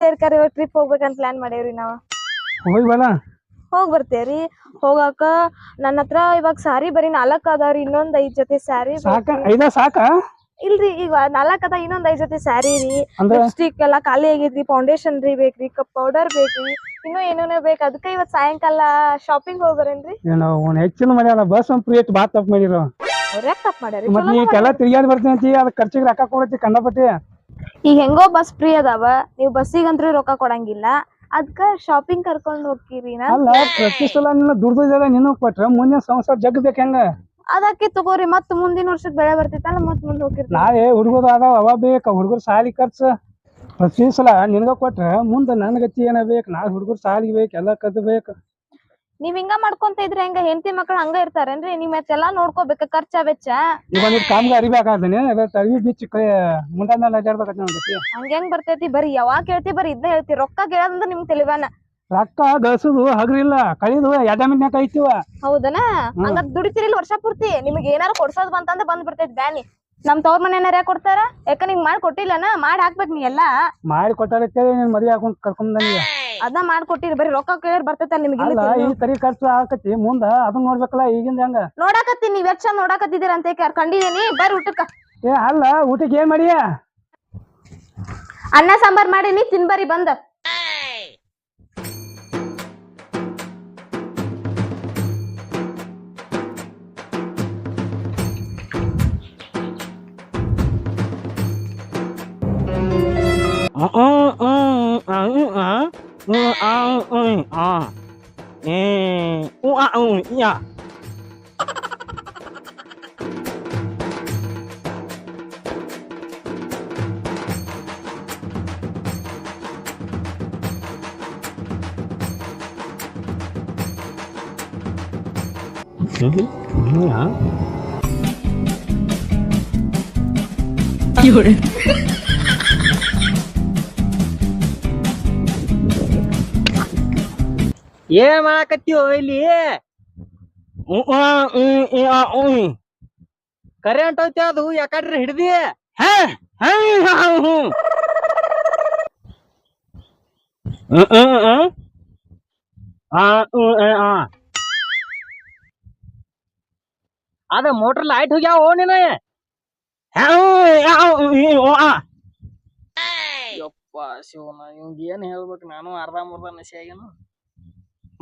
ಸೇರ್ಕರಿ trip ಹೋಗ್ಬೇಕಂತ plan ಮಾಡೇವ್ರಿ ನಾವ್. ಹೋಗಿ ಬಲ ಹೋಗ್ ಬರ್ತೇವ್ರಿ. ಹೋಗಾಕ ನನ್ನ ಹತ್ರ ಇವಾಗ ಸಾರಿ ಬರೀ 4 ಅದಾವ್ರಿ. ಇನ್ನೊಂದ್ 5 ಜೊತೆ ಸ್ಯಾರಿ ಸಾಕ ಐದ ಸಾಕ ಇಲ್ರಿ. ಈಗ 4 ಅದ, ಇನ್ನೊಂದ್ 5 ಜೊತೆ ಸ್ಯಾರಿ ರೀ. ಅಂದ್ರ ಲಿಪ್ಸ್ಟಿಕ್ ಎಲ್ಲಾ ಖಾಲಿ ಆಗೈತ್ರಿ. ಫೌಂಡೇಶನ್ ರೀ ಬೇಕ್ರಿ, ಪೌಡರ್ ಬೇಕ್ರಿ, ಇನ್ನೂ ಏನೇನೋ ಬೇಕ್. ಅದಕ್ಕ ಇವತ್ ಸಾಯಂಕಾಲ ಶಾಪಿಂಗ್ ಹೋಗ್ಬರೇನ್ರಿ? ಹೆಚ್ಚಿನ ಮಾಡ್ಯಾರ ಬಸ್ ಒಂದ್ ಫ್ರೀ ಐತಿ, ಬಾ ತಪ್ಪ ಮಾಡಿರೋ. ಅವ್ರ ಯಾಕೆ ತಪ್ಪ ಮಾಡ್ಯಾರಿ? ಮತ್ ನೀ ಎಲ್ಲ ತಿರ್ಗಾಡಿ ಬರ್ತೀನಿ ಅಂತಿ, ಅದ್ ಖರ್ಚಿಗೆ ರೊಕ್ಕ ಕೊಡತಿ ಕಂಡಪಟ್ಟಿ. ಈಗ ಹೆಂಗೋ ಬಸ್ ಫ್ರೀ ಅದಾವ, ನೀವ್ ಬಸ್ಸಿಗಂತ್ರು ರೊಕ್ಕ ಕೊಡಂಗಿಲ್ಲ. ಅದ್ಕ ಶಾಪಿಂಗ್ ಕರ್ಕೊಂಡ್ ಹೋಗ್ತೀರಿ. ಅಲ್ಲ ಪ್ರತಿ ಸಲ ನಿನ್ನ ದುಡ್ದಿದ್ದೆಲ್ಲ ನಿನ್ನ ಕೊಟ್ರ ಮುಂದಿನ ಸಂಸಾರ ಜಗ್ಬೇಕ ಹೆಂಗ? ಅದಕ್ಕೆ ತಗೋರಿ, ಮತ್ ಮುಂದಿನ ವರ್ಷಕ್ ಬೆಳೆ ಬರ್ತೈತಲ್ಲ, ಮತ್ ಮುಂದ್ ಹೋಗಿರ್ತೀವಿ. ನಾವೇ ಹುಡುಗರು ಅದಾವ, ಅವ ಬೇಕ ಹುಡುಗರು ಸಾಲಿ ಖರ್ಚು. ಪ್ರತಿ ಸಲ ನಿನ್ಗ ಕೊಟ್ರ ಮುಂದ ನನ್ ಗತಿ ಏನ ಬೇಕು? ನಾ ಹುಡುಗರು ಸಾಲಿಗೆ ಬೇಕು, ಎಲ್ಲ ಕದ್ಬೇಕು. ನೀವ್ ಹಿಂಗ ಮಾಡ್ಕೊಂತ ಇದ್ರೆ ಹೆಂಗ? ಹೆಂಡತಿ ಮಕ್ಳು ಹಂಗ ಇರ್ತಾರೇನ್ರಿ? ನಿಮ್ ಎಲ್ಲಾ ನೋಡ್ಕೋಬೇಕ, ಖರ್ಚ ವೆಚ್ಚ. ಈಗ ಕಾಮ್ಗ ಅರಿಬೇಕಾಗ್ತಾನೆ, ಅರಿವಿ ಬಿಚ್ಚಿ ಮುಂಡ ಮೇಲೆ ಅಡ್ಡಾಡ್ಬೇಕಂತ ನನ್ಗತಿ. ಹಂಗ ಬರ್ತೈತಿ? ಬರೀ ಯಾವಾಗ ಕೇಳ್ತಿ ಬರೀ ಇದ್ನ ಹೇಳ್ತಿ. ರೊಕ್ಕ ಕೇಳಂದ್ರ ನಿಮ್ ತಿಳಿವಾನ. ರೊಕ್ಕ ಗಳಿಸುದು ಹಗರಿಲ್ಲ, ಕಳಿದು ಎಡಮಿನ್ಯಾಕ ಐತಿವ. ಹೌದನ? ಹಂಗ ದುಡಿತಿರಿಲ್ ವರ್ಷ ಪೂರ್ತಿ. ನಿಮಗ್ ಏನಾರ ಕೊಡ್ಸೋದ್ ಬಂತಂದ್ರ ಬಂದ್ ಬಿಡ್ತೈತಿ ಬ್ಯಾನಿ. ನಮ್ ತವ್ರ ಮನೆಯಾರ ಯಾಕೆ ಕೊಡ್ತಾರ? ಯಾಕ ನಿಂಗ್ ಮಾಡಿ ಕೊಟ್ಟಿಲ್ಲನ? ಮಾಡಿ ಹಾಕ್ಬೇಕ್. ನೀ ಎಲ್ಲಾ ಮಾಡಿ ಕೊಟ್ಟಾರ ನೀನ್ ಮದ್ವೆ ಹಾಕೊಂಡ್ ಕರ್ಕೊಂಡ್ ಬಂದಿಯ. ಅದನ್ನ ಮಾಡ್ಕೊಟ್ಟಿರಿ. ಬರೀ ರೊಕ್ಕ ಕೇಳಿರ್ ಬರ್ತೈತ ನಿಮ್ಗೆ? ಈ ತರಿ ಖರ್ಚು ಆಕತಿ, ಮುಂದ ಅದನ್ನ ನೋಡ್ಬೇಕಲ್ಲ. ಈಗಿಂದ ಹೆಂಗ ನೋಡಾಕತ್ತೀನಿ, ನೀವ್ ಎಷ್ಟ್ ಚಂದ ನೋಡಾಕತ್ತಿದ್ದೀರ ಅಂತ ಕಂಡಿದೀನಿ. ಬರ್ರಿ ಊಟಕ್ಕ. ಅಲ್ಲ ಊಟಕ್ಕೆ ಏನ್ ಮಾಡಿಯ? ಅನ್ನ ಸಾಂಬಾರ್ ಮಾಡೀನಿ, ತಿನ್ಬರಿ ಬಂದ. ಏನ್ ಮಾಡಾಕತ್ತೀವೋ ಇಲ್ಲಿ? ಕರೆಂಟ್ ಹೋಯ್ತಿ, ಅದು ಯಾಕಡ್ರಿ ಹಿಡ್ದಿ? ಅದ ಮೋಟರ್ ಲೈಟ್ ಹೋಗ್ಯಾವ ನೀನ. ಯಪ್ಪ ಶಿವನ, ಇವಂಗ ಏನ್ ಹೇಳ್ಬೇಕು? ನಾನು ಅರ್ಧ ಮುರ್ಧ ನಶೆ ಆಗ್ಯಾನು.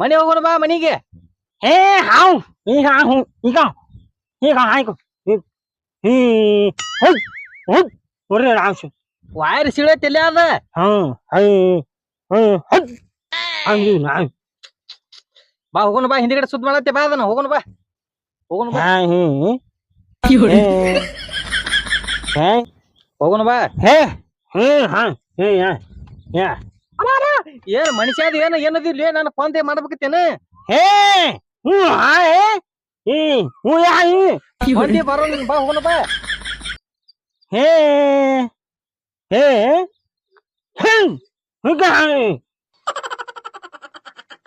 ಮನೆ ಹೋಗೋಣ ಬಾ ಮನಿಗೆ. ವಾಯರ್ ಸಿಳತ್ ಎಲ್ಲಿ ಅದ? ಬಾ ಹೋಗೋಣ ಬಾ, ಹಿಂದಿಗಡೆ ಸುದ್ದ ಮಾಡತ್ತೆ ಬಾ. ಅದನ್ನ ಹೋಗೋಣ ಬಾ, ಹೋಗೋಣ ಬಾ, ಹೋಗೋಣ ಬಾ. ಏನ್ ಮನುಷ್ಯ ಅದ? ಏನದಿಲ್ಲ, ನಾನು ಫೋನ್ ಮಾಡ್ಬೇಕತ್ತೇನ? ಬರೋ ಬಾ, ಹೋಗೋಣ ಬಾ.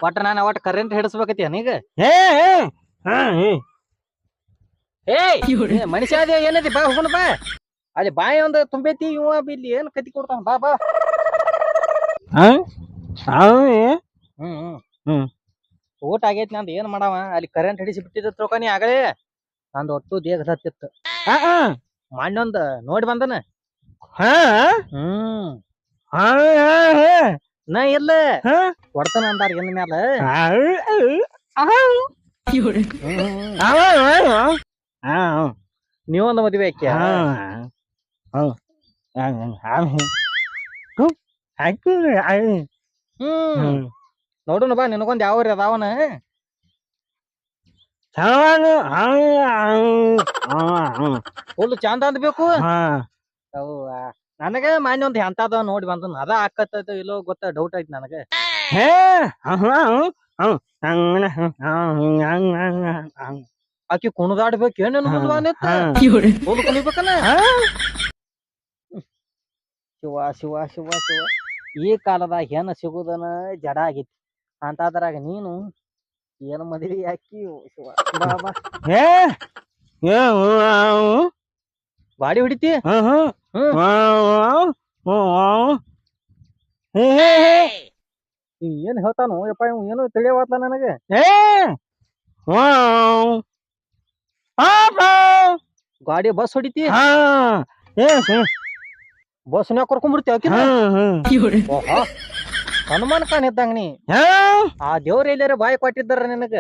ಒಟ್ಟ ನಾನು ಒಟ್ಟ ಕರೆಂಟ್ ಹಿಡಿಸ್ಬೇಕತ್ತೇನ ಈಗ? ಮನುಷ್ಯ ಅದ? ಏನದಿ? ಬಾ ಹೋಗೋಣ ಬಾ. ಅಲ್ಲಿ ಬಾಯಿ ಒಂದ್ ತುಂಬೈತಿ, ಇವ ಇಲ್ಲಿ ಏನ್ ಕತಿ ಕೊಡ್ತಾನ? ಬಾ ಬಾ. ಊಟ ಆಗೈತಿ ನಂದು. ಏನ್ ಮಾಡವ? ಅಲ್ಲಿ ಕರೆಂಟ್ ಹಿಡಿಸಿ ಬಿಟ್ಟಿದ ತಿಳ್ಕೊನಿ ಆಗಲೇ. ನಂದು ಒಟ್ಟು ದೇಹ ಹತ್ತಿತ್ತು. ಮಣ್ಣೊಂದ್ ನೋಡಿ ಬಂದನ. ನಾ ಇಲ್ಲ ಕೊಡ್ತಾನ ಅಂದಾರ ಇನ್ ಮ್ಯಾಲ. ನೀವೊಂದು ಮದ್ವೆ ಆಕ್ಯ. ನೋಡುನು ಬಾ, ನಿನಗೊಂದ್ ಯಾವ್ರಿ ಅದಾವನ? ಫುಲ್ ಚಂದ ಅಂದ್ ಬೇಕು. ನನಗ ಮಾನ್ಯ ಒಂದ್ ಎಂತದ ನೋಡಿ ಬಂದನ್. ಅದ ಆಕತ್ತ ಇಲ್ಲೋ ಗೊತ್ತ ಡೌಟ್ ಐತಿ ನನಗ. ಆಕಿ ಕುಣದಾಡ್ಬೇಕು ಏನೇನು ಕುಣಿಬೇಕನ? ಶಿವ ಶಿವ ಶಿವ ಶಿವ. ಈ ಕಾಲದಾಗ ಹೆಣ್ಣ ಸಿಗುದನ ಜಡ ಆಗೈತಿ. ಅಂತದ್ರಾಗ ನೀನು ಏನು ಮದ್ವಿ ಹಾಕಿ ಶಿವ. ಬಾ ಬಾ. ಗಾಡಿ ಹೊಡಿತಿ? ಏನ್ ಹೇಳ್ತಾನು ಯಪ್ಪ ಇವ್ ಏನು ತಿಳಿಯವಾತ್ಲ ನನಗೆ ಗಾಡಿ ಬಸ್ ಹೊಡಿತಿ ಬಸ್ನ್ಯಾಗ ಕರ್ಕೊಂಡ್ಬಿಡ್ತಿ ಹನುಮಾನ್ ಖಾನ್ ಇದ್ದಂಗ ನೀ ಆ ದೇವ್ರ ಎಲ್ಲಾರ ಬಾಯಿ ಕೊಟ್ಟಿದ್ದಾರ ನಿನಗ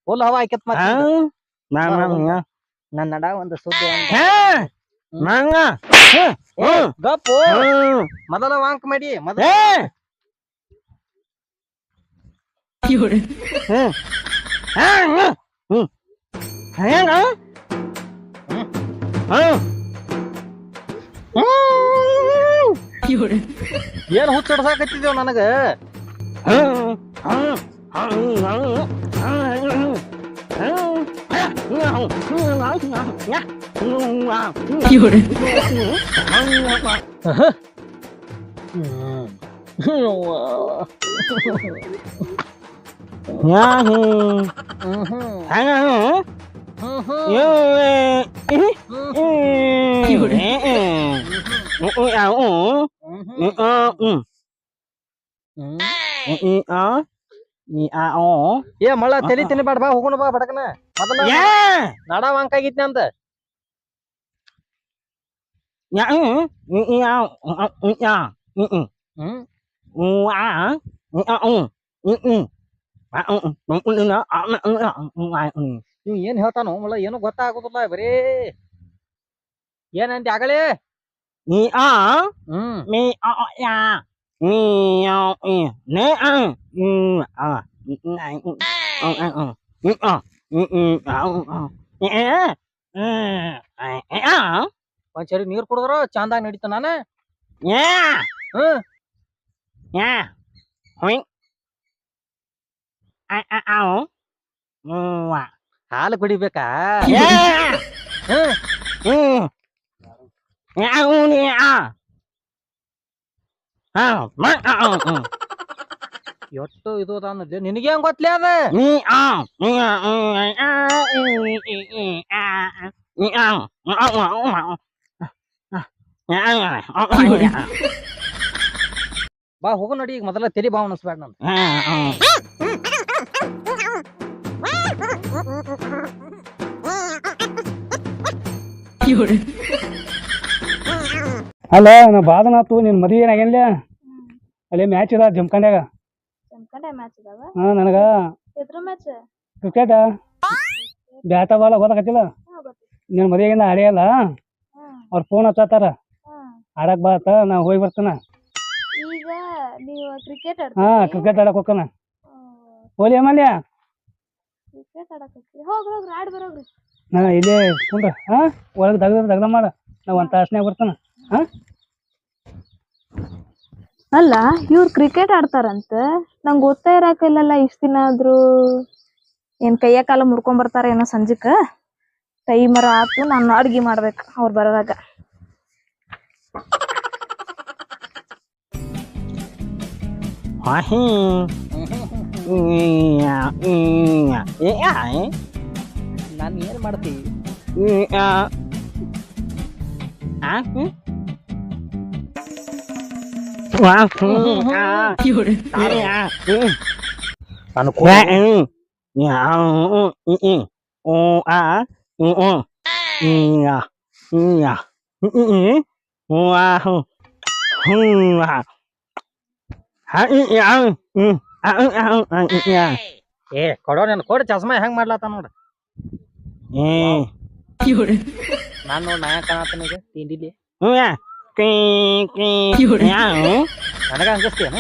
ಫುಲ್ ಹವಾ ಆಯ್ಕತ್ ಮತ್ತ ನನ್ನ ನಡ ಒಂದು ಸುದ್ದಿ ಗಪ್ಪು ಮೊದಲ ವಾಂಕ್ ಮಾಡಿ ಮೊದಲ ಏನ್ ಹುಚ್ಚಿಡ್ಸಾಕತ್ತಿದ್ದೇವ್ ನನಗ ಏ ಮಳ್ಳ ತಲಿ ತಿನ್ಬೇಡ ಬಾ ಹೋಗೋಣ ಬಾ ಬಡಕನ ಮೊದಲ ನಡ ವಾಂಕ್ ಆಗಿತ್ನಿ ಅಂತ ನೀವ್ ಏನ್ ಹೇಳ್ತಾನು ಮಳ್ಳ ಏನು ಗೊತ್ತಾಗುದಿಲ್ಲ ಬರೀ ಏನಂತ ಆಗಲೇ ಒಂದ್ಸರಿ ನೀರ್ ಕುಡಿದ್ರ ಚಂದಾಗ ನಡೀತ ನಾನ ಹಾಲು ಕುಡಿಬೇಕಾ ಎಷ್ಟು ಇದು ಅನ್ನೋದು ನಿನಗೆ ಹೆಂಗ್ ಗೊತ್ತಲೇ ಅದ ಬಾ ಹೋಗು ನಡಿ ಈಗ ಮೊದಲ ತೆಲಿ ಬಾ ಅನಿಸ್ಬೇಡ ನನ್ ಅಲ್ಲ ನಾ ಬಾದನಾತು ನಿನ್ ಮದ್ವಿ ಏನಾಗೇನ್ಲ ಅಲ್ಲಿ ಮ್ಯಾಚ್ ಇದ ಜಮ್ಕಂಡ್ಯಾಗ ಹಾ ನನಗ ಕ್ರಿಕೆಟ್ ಬ್ಯಾಟ ಬಾಲ ಗೊತ್ತಾಗತ್ತಿಲ್ಲ ನಿನ್ ಮದ್ವೆಗಿಂದ ಆಡಿಯಲ್ಲ ಅವ್ರ ಫೋನ್ ಹಚ್ಚತ್ತಾರ ಆಡಕ್ ಬಾತ ನಾ ಹೋಗಿ ಬರ್ತಾನ ಈಗ ನೀವು ಕ್ರಿಕೆಟ್ ಹಾ ಕ್ರಿಕೆಟ್ ಆಡಕ್ ಹೋಗ್ತಾನ ಹೋಲಿ ಅಮಲ್ಯ ಕ್ರಿಕೆಟ್ ಆಡಕ್ ಹೋಗ್ರಿ ಆಡ್ ಬರೋಗ್ರಿ ನಾ ಇಲ್ಲೇ ಕುಂಡ್ರ ಹಾ ಒಳಗ್ ದಗ್ದ ಮಾಡ ನಾ ಒಂದ್ ತಾಸ್ನ್ಯಾಗ ಬರ್ತಾನ ಹಾ ಅಲ್ಲ ಇವ್ರು ಕ್ರಿಕೆಟ್ ಆಡ್ತಾರಂತ ನಂಗೆ ಗೊತ್ತೇ ಇರಾಕಿಲ್ಲಲ್ಲ ಇಷ್ಟ ದಿನ ಆದ್ರೂ ಏನ್ ಕೈಯ ಕಾಲ ಮುರ್ಕೊಂಡ್ ಬರ್ತಾರ ಏನೋ ಸಂಜಿಕ ಟೈಮರ ಆತು ನಾನು ಅಡ್ಗಿ ಮಾಡ್ಬೇಕು ಅವ್ರು ಬರೋದಾಗ ನಾನ್ ಏನ್ ಮಾಡ್ತಿ ಏ ಕೊಡೋ ನನ್ ಕೊಡ್ ಚಸ್ಮಾ ಹೆಂಗ್ ಮಾಡ್ಲಾತ ನೋಡ ನಾನ್ ನೋಡ್ ನಾ ಕಾಣತನೀಗ ತಿಂಡಿಲಿ ನನಗ ಹಂಗಸ್ತೇನು